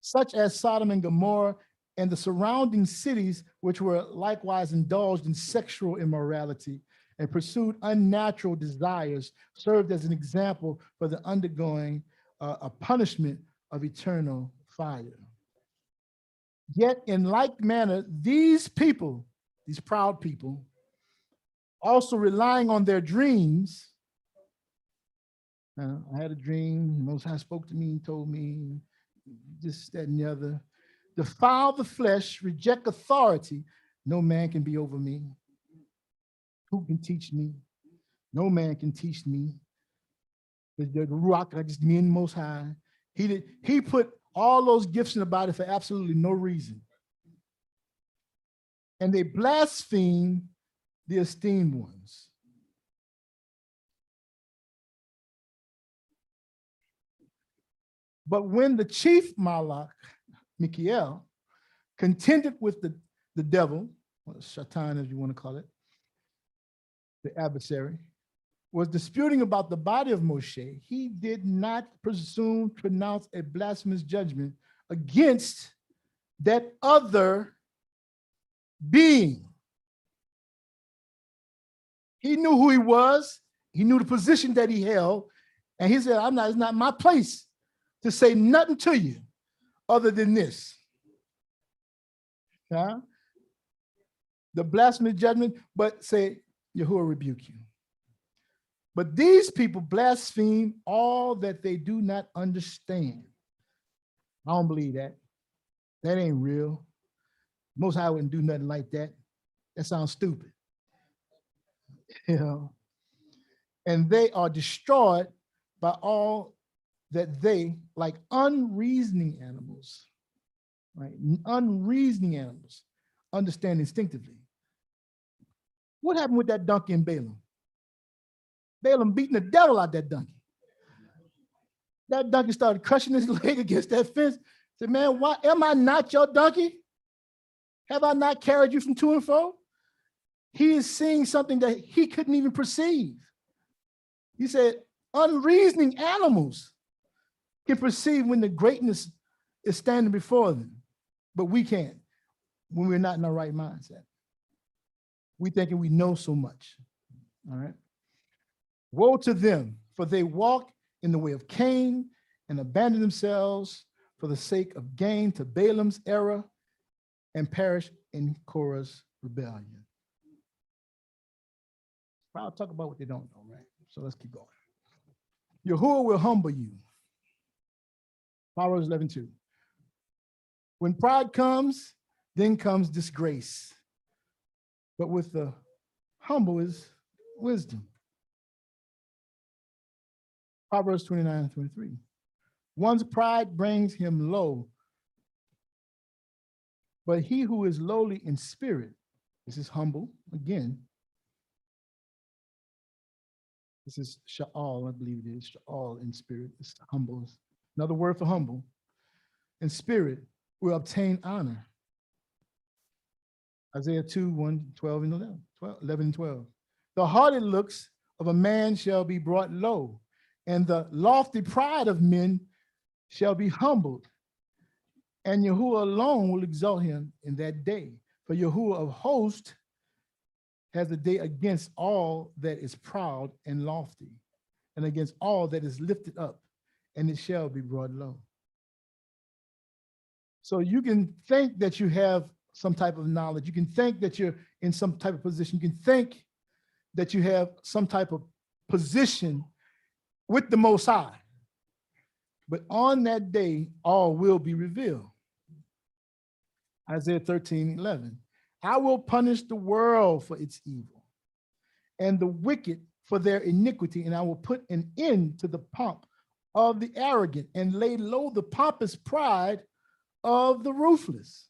Such as Sodom and Gomorrah and the surrounding cities, which were likewise indulged in sexual immorality and pursued unnatural desires, served as an example for the undergoing a punishment of eternal fire. Yet in like manner, these people, these proud people, also relying on their dreams. I had a dream, the Most High spoke to me and told me this, that, and the other. Defile the flesh, reject authority. No man can be over me. Who can teach me? No man can teach me. The Ruach, I just me and Most High. He put all those gifts in the body for absolutely no reason. And they blaspheme the esteemed ones. But when the chief Malach, Michael, contended with the devil, or Shaitan, as you want to call it, the adversary, was disputing about the body of Moshe, he did not presume to pronounce a blasphemous judgment against that other being. He knew who he was. He knew the position that he held. And he said, it's not my place to say nothing to you other than this. The blasphemous judgment, but say, Yahuah rebuke you. But these people blaspheme all that they do not understand. I don't believe that. That ain't real. Most High wouldn't do nothing like that. That sounds stupid. And they are destroyed by all that they, like unreasoning animals, right? Unreasoning animals understand instinctively. What happened with that donkey in Balaam? Balaam beating the devil out that donkey. That donkey started crushing his leg against that fence. Said, man, why am I not your donkey? Have I not carried you from to and fro? He is seeing something that he couldn't even perceive. He said, unreasoning animals can perceive when the greatness is standing before them, but we can't when we're not in the right mindset. We thinking we know so much, all right? Woe to them, for they walk in the way of Cain and abandon themselves for the sake of gain to Balaam's error and perish in Korah's rebellion. I'll talk about what they don't know, right? So let's keep going. Yahuah will humble you. Proverbs 11:2. When pride comes, then comes disgrace. But with the humble is wisdom. Proverbs 29:23. One's pride brings him low, but he who is lowly in spirit, this is humble again. This is sha'al, I believe it is, sha'al in spirit. It's humble. Another word for humble. In spirit will obtain honor. Isaiah 2:1-12 and 11 and 12. The haughty looks of a man shall be brought low, and the lofty pride of men shall be humbled. And Yahuah alone will exalt him in that day. For Yahuah of hosts has a day against all that is proud and lofty, and against all that is lifted up, and it shall be brought low. So you can think that you have some type of knowledge. You can think that you're in some type of position. You can think that you have some type of position with the Most High. but on that day, all will be revealed. Isaiah 13:11. I will punish the world for its evil and the wicked for their iniquity, and I will put an end to the pomp of the arrogant and lay low the pompous pride of the ruthless.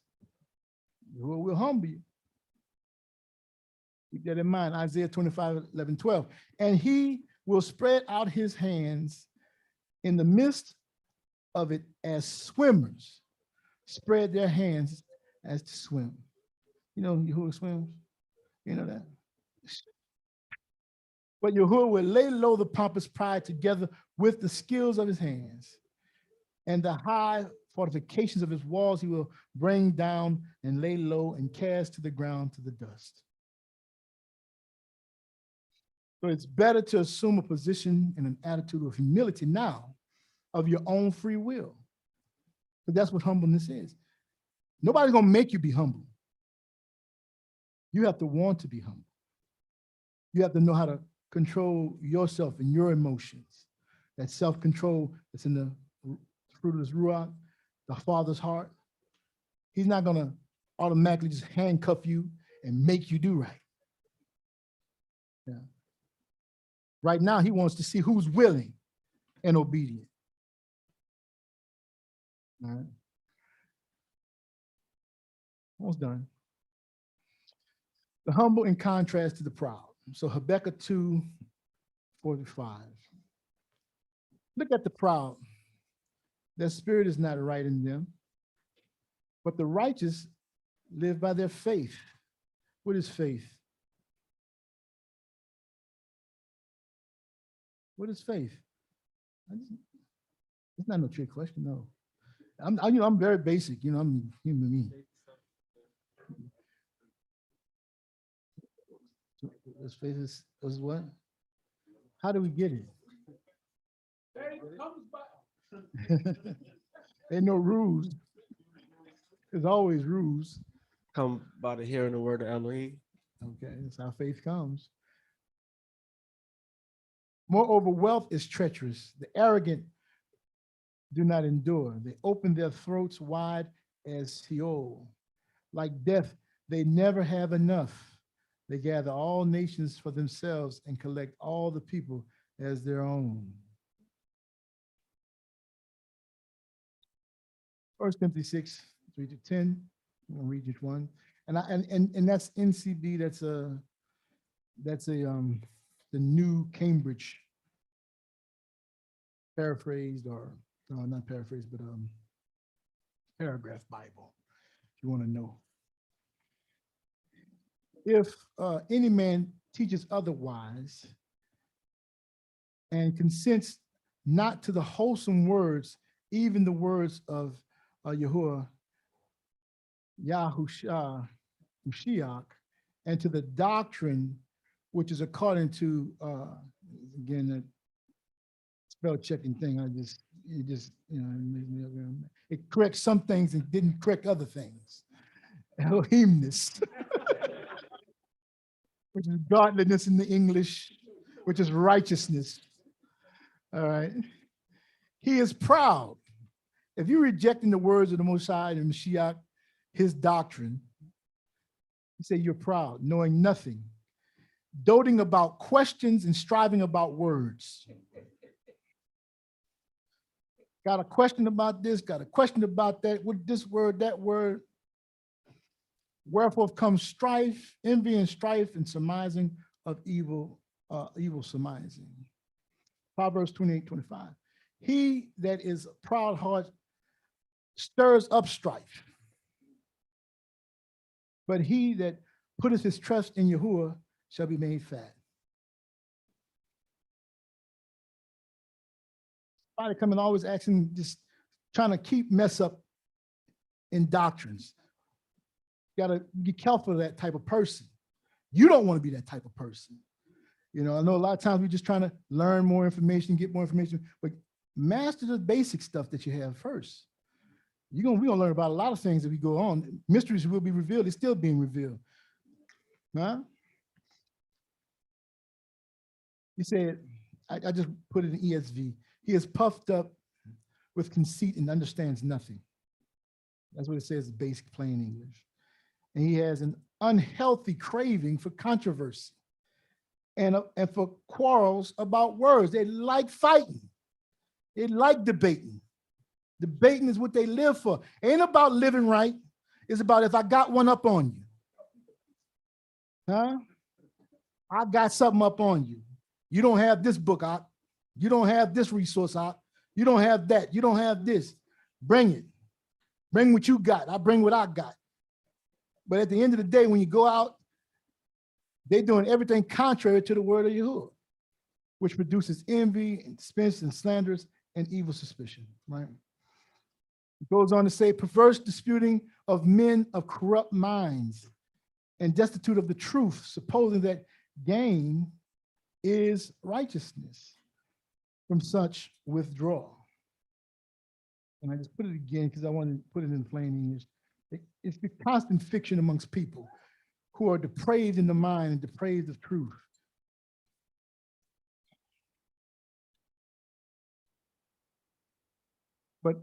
Who will humble you. Keep that in mind. Isaiah 25:11-12. And he will spread out his hands in the midst of it as swimmers spread their hands as to swim. You know Yahuah swims? You know that? But Yahuah will lay low the pompous pride together with the skills of his hands, and the high fortifications of his walls he will bring down and lay low and cast to the ground to the dust. So it's better to assume a position and an attitude of humility now of your own free will. But that's what humbleness is. Nobody's gonna make you be humble. You have to want to be humble. You have to know how to control yourself and your emotions. That self-control that's in the fruit of this Ruach, the Father's heart. He's not gonna automatically just handcuff you and make you do right. Yeah. Right now, he wants to see who's willing and obedient. All right. Almost done. The humble in contrast to the proud. So Habakkuk 2:45. Look at the proud. Their spirit is not right in them, but the righteous live by their faith. What is faith? What is faith? It's not no trick question, no. I'm very basic, I'm human being. This faith is what? How do we get it? Ain't no rules. There's always rules. Come by the hearing the word of Elohim. Okay, that's how faith comes. Moreover, wealth is treacherous. The arrogant do not endure. They open their throats wide as Sheol. Like death, they never have enough. They gather all nations for themselves and collect all the people as their own. 1 Timothy 6:3-10. I'm gonna read each one. And that's NCB, that's the New Cambridge paraphrased, or no, not paraphrased, but paragraph Bible, if you want to know. If any man teaches otherwise and consents not to the wholesome words, even the words of Yahuah, Mashiach, and to the doctrine which is according to, again, that spell checking thing, it corrects some things and didn't correct other things. Elohimness, which is godliness in the English, which is righteousness. All right. He is proud. If you're rejecting the words of the Most High and Mashiach, his doctrine, he said you're proud, knowing nothing, doting about questions and striving about words. Got a question about this, got a question about that, with this word, that word. Wherefore comes strife, envy and strife, and surmising of evil surmising. Proverbs 28:25. He that is proud heart stirs up strife, but he that putteth his trust in Yahuah shall be made fat. Somebody coming always asking, just trying to keep mess up in doctrines. You gotta be careful of that type of person. You don't want to be that type of person. I know a lot of times we're just trying to learn more information, get more information, but master the basic stuff that you have first. We're gonna learn about a lot of things as we go on. Mysteries will be revealed, it's still being revealed. Huh? He said, I just put it in ESV. He is puffed up with conceit and understands nothing. That's what it says in basic plain English. And he has an unhealthy craving for controversy and for quarrels about words. They like fighting. They like debating. Debating is what they live for. Ain't about living right. It's about if I got one up on you. Huh? I got something up on you. You don't have this book out. You don't have this resource out. You don't have that. You don't have this. Bring it. Bring what you got. I bring what I got. But at the end of the day, when you go out, they're doing everything contrary to the word of Yahuah, which produces envy and suspense and slanders and evil suspicion, right? It goes on to say, perverse disputing of men of corrupt minds and destitute of the truth, supposing that gain is righteousness. From such withdraw. And I just put it again because I want to put it in plain English. It's the constant fiction amongst people who are depraved in the mind and depraved of truth. But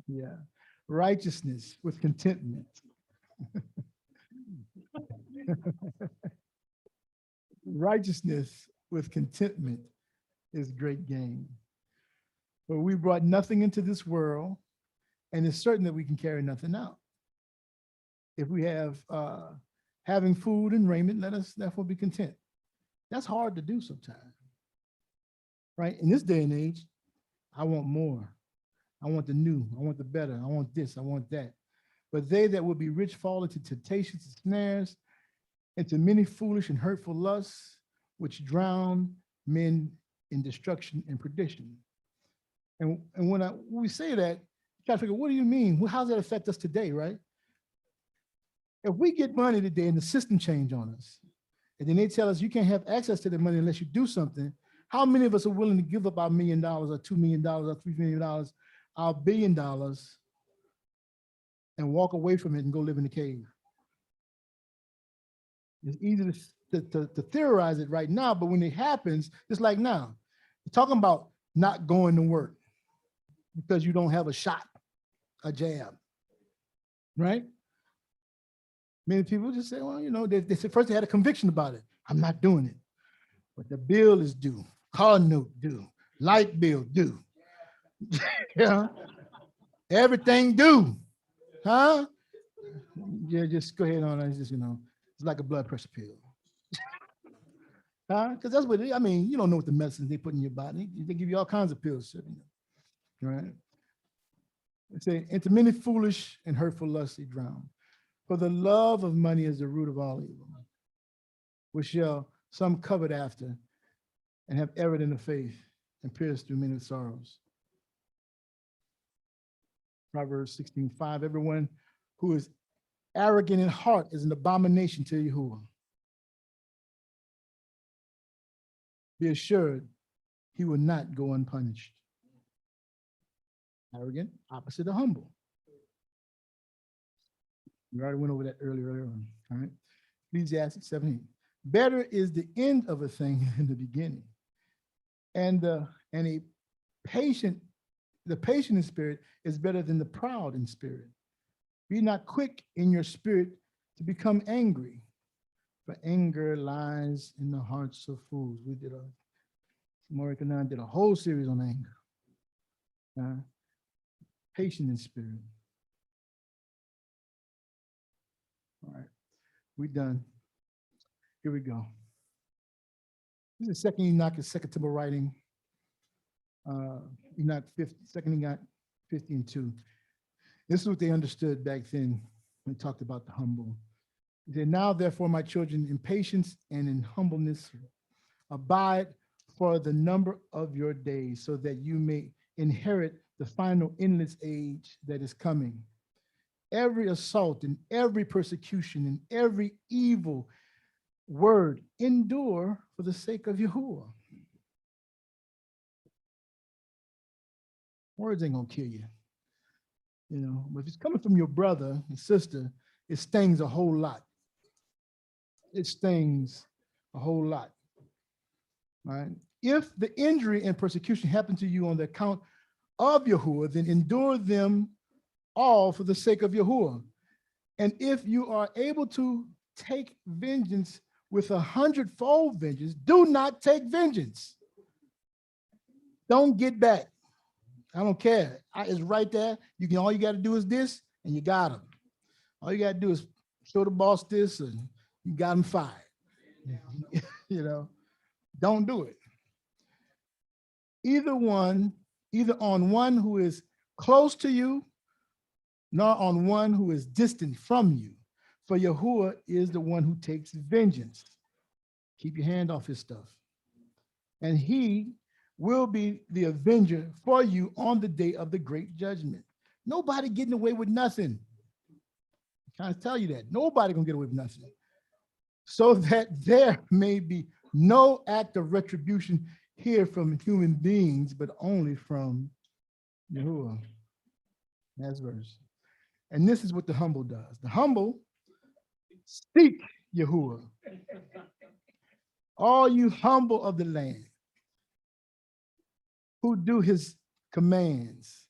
yeah, righteousness with contentment. Righteousness with contentment is great gain. For we brought nothing into this world, and it's certain that we can carry nothing out. If we have having food and raiment, let us therefore be content. That's hard to do sometimes, right? In this day and age, I want more. I want the new. I want the better. I want this. I want that. But they that will be rich fall into temptations and snares, into many foolish and hurtful lusts, which drown men in destruction and perdition. And when we say that, you try to figure, what do you mean? Well, how does that affect us today, right? If we get money today and the system change on us, and then they tell us you can't have access to the money unless you do something, how many of us are willing to give up our $1 million or $2 million or $3 million, our $1 billion, and walk away from it and go live in the cave? It's easy to theorize it right now, but when it happens, it's like now, you're talking about not going to work because you don't have a shot, a jab, right? Many people just say, well, you know, they said first they had a conviction about it. I'm not doing it, but the bill is due, car note due, light bill due. Yeah, everything due, huh? Yeah, just go ahead on. It's just, you know, it's like a blood pressure pill. Huh? Because that's what I mean, you don't know what the medicines they put in your body. They give you all kinds of pills, right? They say, into many foolish and hurtful lusts they drown. For the love of money is the root of all evil, which shall some covet after and have erred in the faith and pierced through many sorrows. Proverbs 16:5, everyone who is arrogant in heart is an abomination to Yahuah. Be assured he will not go unpunished. Arrogant, opposite of humble. We already went over that earlier on, all right? Ecclesiastes 17. Better is the end of a thing than the beginning. And the patient in spirit is better than the proud in spirit. Be not quick in your spirit to become angry, for anger lies in the hearts of fools. We did Marika and I did a whole series on anger. Patient in spirit. All right, we're done. Here we go. This is second Enoch, is second Temple writing. Enoch 50, second Enoch 50 and 2. This is what they understood back then when we talked about the humble. They said, now therefore, my children, in patience and in humbleness, abide for the number of your days, so that you may inherit the final endless age that is coming. Every assault and every persecution and every evil word endure for the sake of Yahuah. Words ain't gonna kill you, you know, but if it's coming from your brother and sister, it stings a whole lot. It stings a whole lot, right? If the injury and persecution happen to you on the account of Yahuah, then endure them all for the sake of Yahuah. And if you are able to take vengeance with 100-fold vengeance, do not take vengeance. Don't get back. I don't care. It's right there. All you got to do is this, and you got them. All you got to do is show the boss this, and you got him fired. Don't do it. Either on one who is close to you, nor on one who is distant from you. For Yahuah is the one who takes vengeance. Keep your hand off his stuff. And he will be the avenger for you on the day of the great judgment. Nobody getting away with nothing. I'm trying to tell you that. Nobody gonna get away with nothing. So that there may be no act of retribution here from human beings, but only from Yahuah. Last verse. And this is what the humble does. The humble seek Yahuah. All you humble of the land who do his commands,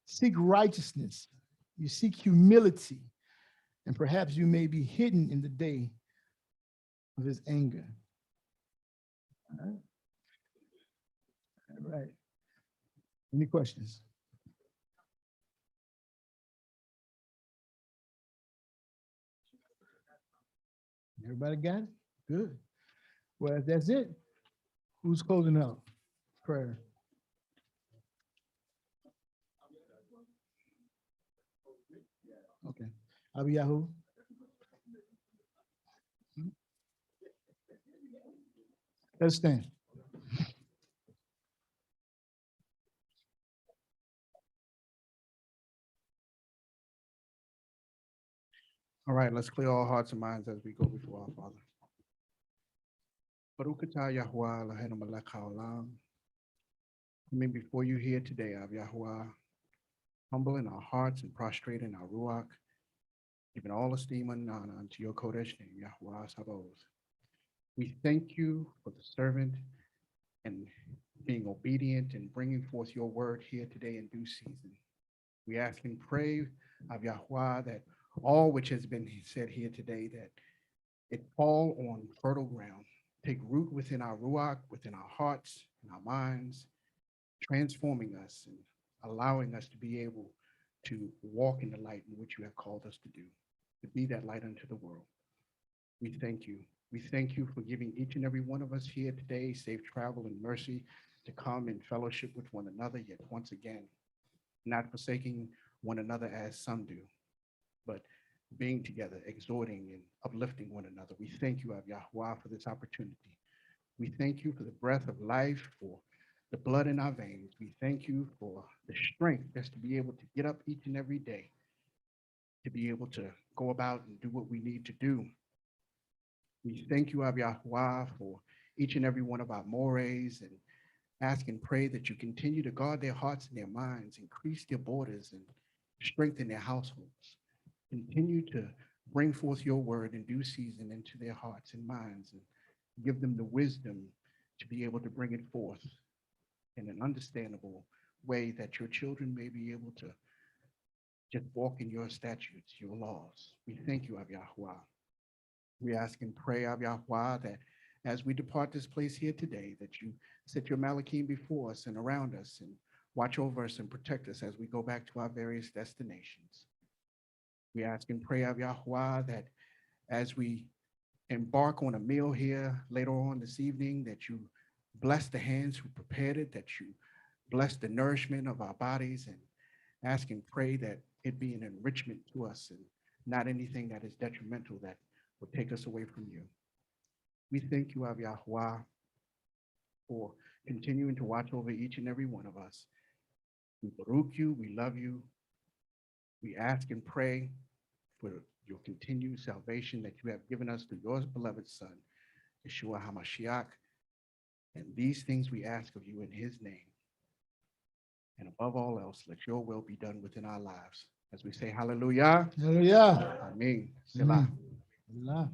seek righteousness, you seek humility, and perhaps you may be hidden in the day of his anger. All right. Any questions? Everybody got it? Good. Well, if that's it, who's closing out? Prayer. Okay. Lamadyahu. Let's stand. All right, let's clear our hearts and minds as we go before our Father. Baruch atah Yahuah Eloheinu melech haolam. Coming before you here today, Av Yahuah, humble in our hearts and prostrate in our ruach, giving all esteem and honor unto your Kodesh name, Yahuah Sabaoth. We thank you for the servant and being obedient and bringing forth your word here today in due season. We ask and pray, Av Yahuah, that all which has been said here today, that it fall on fertile ground, take root within our ruach, within our hearts and our minds, transforming us and allowing us to be able to walk in the light in which you have called us to do, to be that light unto the world. We thank you. We thank you for giving each and every one of us here today safe travel and mercy to come in fellowship with one another, yet once again, not forsaking one another as some do, but being together, exhorting and uplifting one another. We thank you, Av Yahuah, for this opportunity. We thank you for the breath of life, for the blood in our veins. We thank you for the strength just to be able to get up each and every day, to be able to go about and do what we need to do. We thank you, Av Yahuah, for each and every one of our mores, and ask and pray that you continue to guard their hearts and their minds, increase their borders, and strengthen their households. Continue to bring forth your word in due season into their hearts and minds, and give them the wisdom to be able to bring it forth in an understandable way, that your children may be able to just walk in your statutes, your laws. We thank you, Av Yahuah. We ask and pray, Av Yahuah, that as we depart this place here today, that you set your Malachim before us and around us, and watch over us and protect us as we go back to our various destinations. We ask and pray, Av Yahuah, that as we embark on a meal here later on this evening, that you bless the hands who prepared it, that you bless the nourishment of our bodies, and ask and pray that it be an enrichment to us and not anything that is detrimental that will take us away from you. We thank you, Av Yahuah, for continuing to watch over each and every one of us. We baruch you, we love you. We ask and pray for your continued salvation that you have given us through your beloved Son, Yeshua HaMashiach. And these things we ask of you in his name. And above all else, let your will be done within our lives. As we say hallelujah. Hallelujah. Amen. Selah. Allah.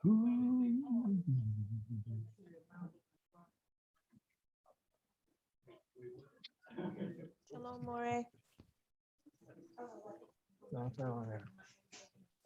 Ooh. Shalom, More.